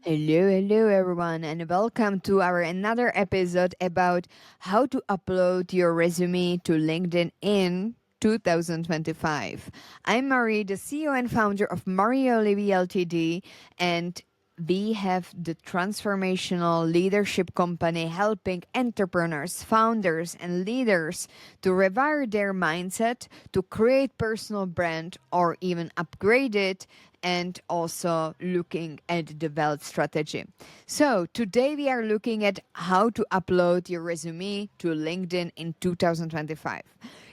Hello everyone, and welcome to our another episode about how to upload your resume to LinkedIn in 2025. I'm Marie, the CEO and founder of Mario Olivi Ltd, and we have the transformational leadership company helping entrepreneurs, founders, and leaders to rewire their mindset, to create personal brand, or even upgrade it, and also looking at the wealth strategy. So today we are looking at how to upload your resume to LinkedIn in 2025.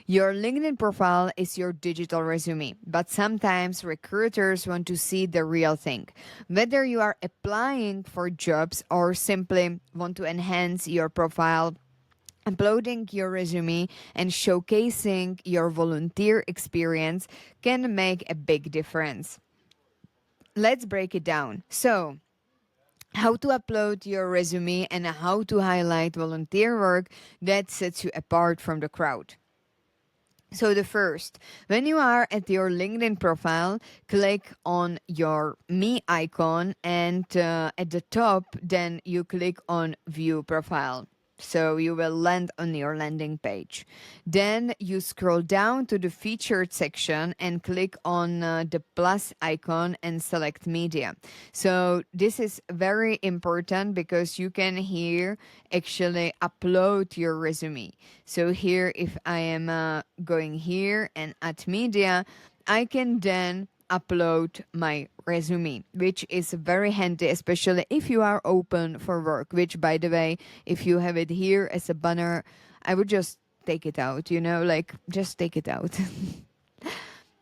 Your LinkedIn profile is your digital resume, but sometimes recruiters want to see the real thing. Whether you are applying for jobs or simply want to enhance your profile, uploading your resume and showcasing your volunteer experience can make a big difference. Let's break it down. So, how to upload your resume and how to highlight volunteer work that sets you apart from the crowd. So, the first, when you are at your LinkedIn profile, click on your me icon, and at the top, then you click on view profile. So you will land on your landing page. Then you scroll down to the featured section and click on the plus icon and select media. So this is very important because you can here actually upload your resume. So here, if I am going here and at media, I can then upload my resume, which is very handy, especially if you are open for work, which, by the way, if you have it here as a banner, I would just take it out, like just take it out.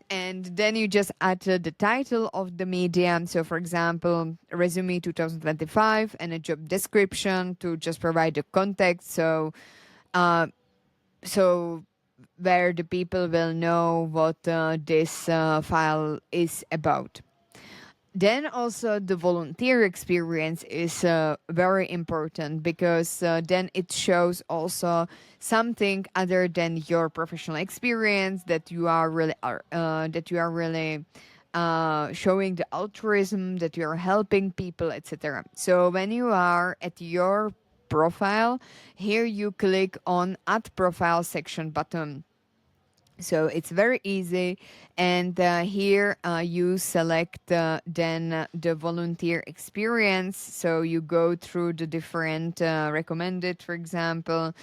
And then you just add the title of the medium. So, for example, resume 2025 and a job description to just provide the context. Uh, so where the people will know what this file is about. Then also the volunteer experience is very important because then it shows also something other than your professional experience, that you are really showing the altruism, that you are helping people, etc. So when you are at your profile, here you click on add profile section button. So it's very easy, and here you select then the volunteer experience. So you go through the different recommended, for example,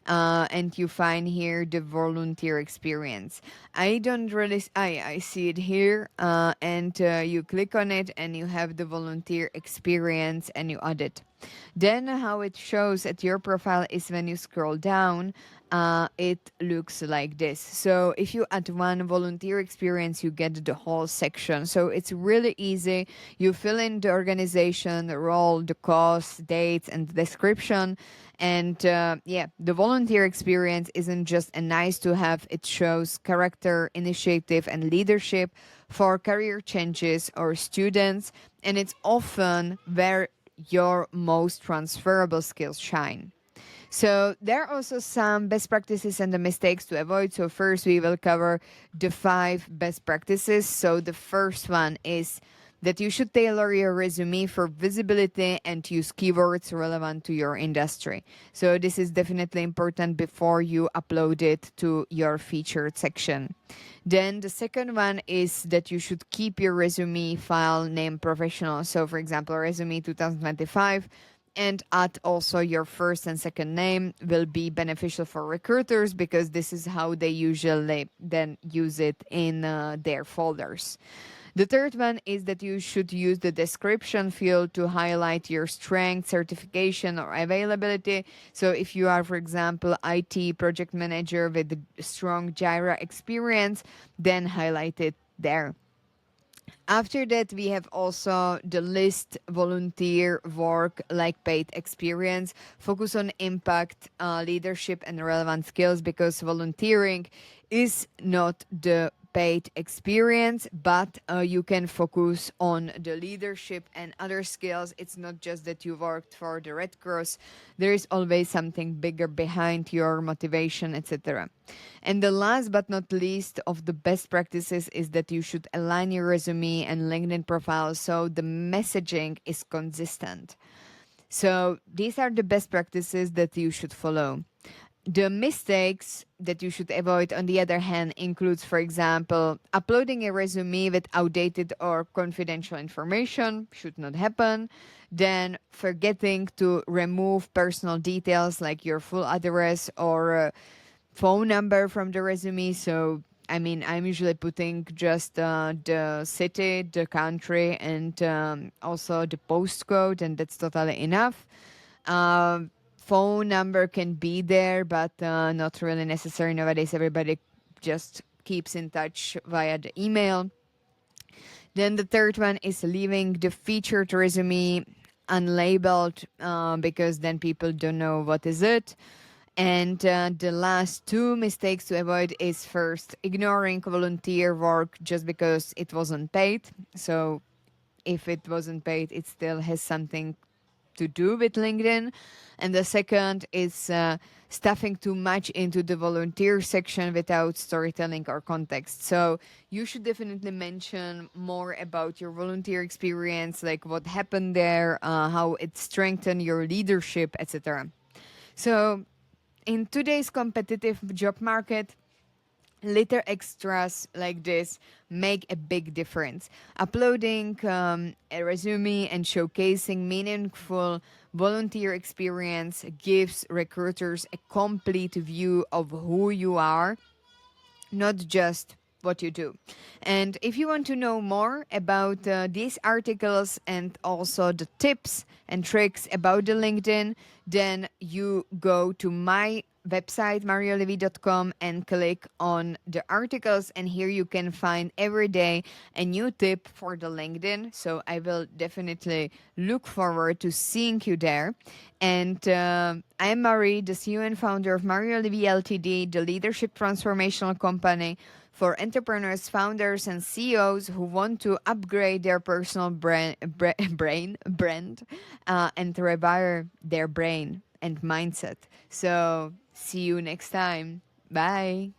and you find here the volunteer experience. I don't really, I see it here, and you click on it, and you have the volunteer experience, and you add it. Then how it shows at your profile is when you scroll down, it looks like this. So if you add one volunteer experience, you get the whole section. So it's really easy. You fill in the organization, the role, the cost, dates, and the description. And the volunteer experience isn't just a nice to have. It shows character, initiative, and leadership for career changes or students. And it's often where your most transferable skills shine. So there are also some best practices and the mistakes to avoid. So first we will cover the 5 best practices. So the first one is that you should tailor your resume for visibility and use keywords relevant to your industry. So this is definitely important before you upload it to your featured section. Then the second one is that you should keep your resume file name professional. So for example, resume 2025, and add also your first and second name will be beneficial for recruiters because this is how they usually then use it in their folders. The third one is that you should use the description field to highlight your strength, certification, or availability. So if you are, for example, IT project manager with strong Jira experience, then highlight it there. After that, we have also the list volunteer work like paid experience. Focus on impact, leadership, and relevant skills because volunteering is not the paid experience, but you can focus on the leadership and other skills. It's not just that you worked for the Red Cross. There is always something bigger behind your motivation, etc. And the last but not least of the best practices is that you should align your resume and LinkedIn profile so the messaging is consistent. So these are the best practices that you should follow. The mistakes that you should avoid, on the other hand, includes, for example, uploading a resume with outdated or confidential information, should not happen. Then forgetting to remove personal details like your full address or phone number from the resume. So, I mean, I'm usually putting just the city, the country, and also the postcode, and that's totally enough. Phone number can be there, but not really necessary nowadays. Everybody just keeps in touch via the email. Then the third one is leaving the featured resume unlabeled because then people don't know what is it. And the last two mistakes to avoid is first ignoring volunteer work just because it wasn't paid. So if it wasn't paid, it still has something to do with LinkedIn. And the second is stuffing too much into the volunteer section without storytelling or context. So you should definitely mention more about your volunteer experience, like what happened there, how it strengthened your leadership, etc. So in today's competitive job market, little extras like this make a big difference. Uploading a resume and showcasing meaningful volunteer experience gives recruiters a complete view of who you are, not just what you do. And if you want to know more about these articles and also the tips and tricks about the LinkedIn, then you go to my website mariolevy.com and click on the articles, and here you can find every day a new tip for the LinkedIn. So I will definitely look forward to seeing you there. And I'm Marie, the CEO and founder of Mario Levy Ltd, the leadership transformational company for entrepreneurs, founders, and CEOs who want to upgrade their personal brand and rewire their brain and mindset. So see you next time. Bye.